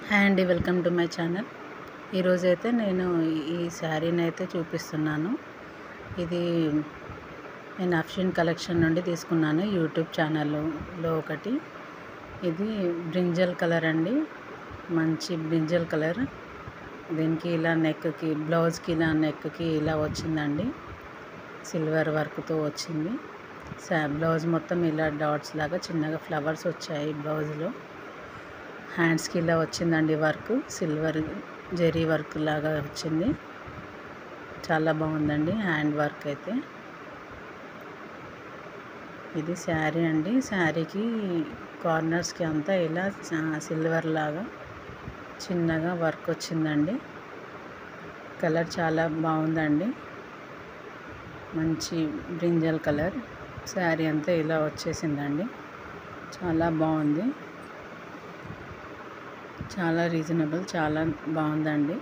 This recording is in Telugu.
హాయ్ అండి, వెల్కమ్ టు మై ఛానల్. ఈరోజైతే నేను ఈ శారీని అయితే చూపిస్తున్నాను. ఇది నేను అఫ్షిన్ కలెక్షన్ నుండి తీసుకున్నాను, యూట్యూబ్ ఛానల్లో ఒకటి. ఇది బ్రింజల్ కలర్ అండి, మంచి బ్రింజల్ కలర్. దీనికి ఇలా నెక్కి, బ్లౌజ్కి ఇలా నెక్కి ఇలా వచ్చిందండి, సిల్వర్ వర్క్తో వచ్చింది. బ్లౌజ్ మొత్తం ఇలా డాట్స్ లాగా చిన్నగా ఫ్లవర్స్ వచ్చాయి బ్లౌజ్లో. హ్యాండ్స్కి ఇలా వచ్చిందండి వర్క్, సిల్వర్ జెరీ వర్క్ లాగా వచ్చింది. చాలా బాగుందండి హ్యాండ్ వర్క్ అయితే. ఇది శారీ అండి, శారీకి కార్నర్స్కి అంతా ఇలా సిల్వర్ లాగా చిన్నగా వర్క్ వచ్చిందండి. కలర్ చాలా బాగుందండి, మంచి బ్రింజల్ కలర్. శారీ అంతా ఇలా వచ్చేసిందండి, చాలా బాగుంది, చాలా రీజనబుల్, చాలా బాగుందండి.